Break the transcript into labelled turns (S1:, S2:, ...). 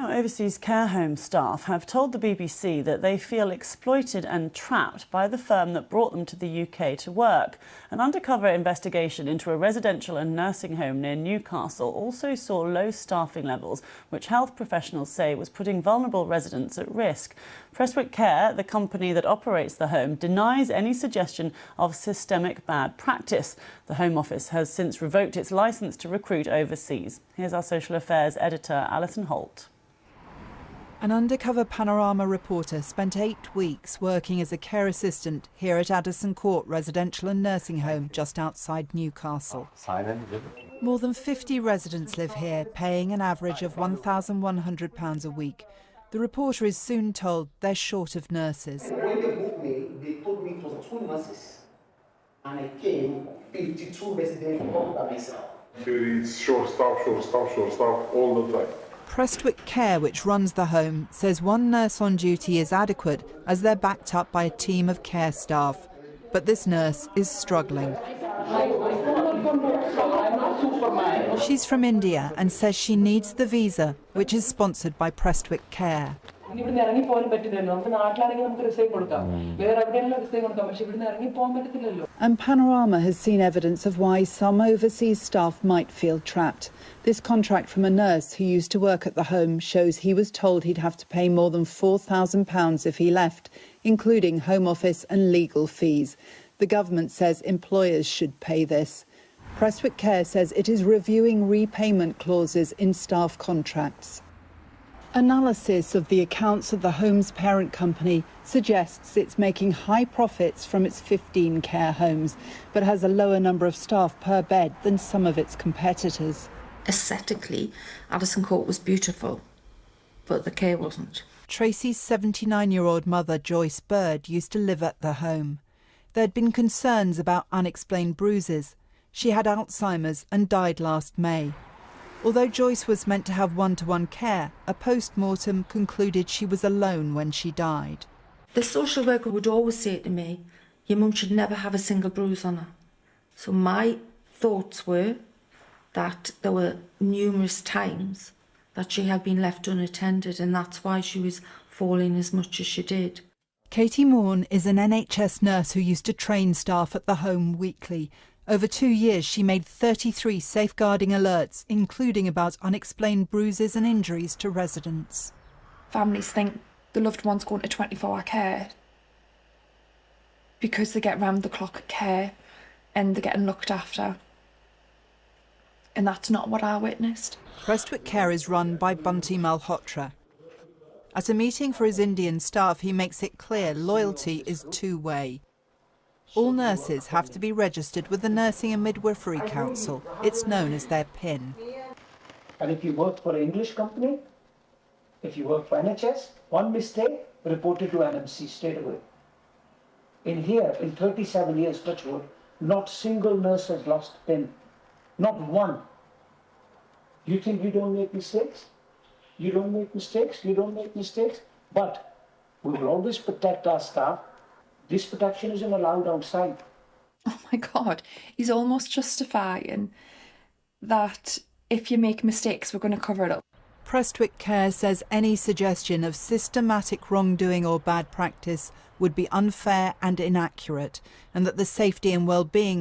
S1: Now, overseas care home staff have told the BBC that they feel exploited and trapped by the firm that brought them to the UK to work. An undercover investigation into a residential and nursing home near Newcastle also saw low staffing levels, which health professionals say was putting vulnerable residents at risk. Prestwick Care, the company that operates the home, denies any suggestion of systemic bad practice. The Home Office has since revoked its licence to recruit overseas. Here's our social affairs editor, Alison Holt.
S2: An undercover Panorama reporter spent 8 weeks working as a care assistant here at Addison Court Residential and Nursing Home just outside Newcastle. More than 50 residents live here, paying an average of £1,100 a week. The reporter is soon told they're short of nurses.
S3: When they booked me, they told me it was 2 nurses. And I came, 52 residents all by myself.
S4: It's short staff all the time.
S2: Prestwick Care, which runs the home, says one nurse on duty is adequate as they're backed up by a team of care staff. But this nurse is struggling. She's from India and says she needs the visa, which is sponsored by Prestwick Care. And Panorama has seen evidence of why some overseas staff might feel trapped. This contract from a nurse who used to work at the home shows he was told he'd have to pay more than £4,000 if he left, including Home Office and legal fees. The government says employers should pay this. Prestwick Care says it is reviewing repayment clauses in staff contracts. Analysis of the accounts of the home's parent company suggests it's making high profits from its 15 care homes, but has a lower number of staff per bed than some of its competitors.
S5: Aesthetically, Addison Court was beautiful, but the care wasn't.
S2: Tracy's 79-year-old mother, Joyce Bird, used to live at the home. There'd been concerns about unexplained bruises. She had Alzheimer's and died last May. Although Joyce was meant to have one-to-one care, a post-mortem concluded she was alone when she died.
S5: The social worker would always say to me, your mum should never have a single bruise on her. So my thoughts were that there were numerous times that she had been left unattended, and that's why she was falling as much as she did.
S2: Katie Morn is an NHS nurse who used to train staff at the home weekly. Over 2 years, she made 33 safeguarding alerts, including about unexplained bruises and injuries to residents.
S6: Families think the loved one's going to 24-hour care because they get round-the-clock care and they're getting looked after. And that's not what I witnessed.
S2: Prestwick Care is run by Bunty Malhotra. At a meeting for his Indian staff, he makes it clear loyalty is two-way. All nurses have to be registered with the Nursing and Midwifery Council. It's known as their PIN.
S3: And if you work for an English company, if you work for NHS, one mistake, report it to NMC straight away. In here, in 37 years, Touchwood, not single nurse has lost PIN. Not one. You think you don't make mistakes? You don't make mistakes? You don't make mistakes? But we will always protect our staff. This protection isn't allowed outside.
S6: Oh my God, he's almost justifying that if you make mistakes, we're going to cover it up.
S2: Prestwick Care says any suggestion of systematic wrongdoing or bad practice would be unfair and inaccurate, and that the safety and well-being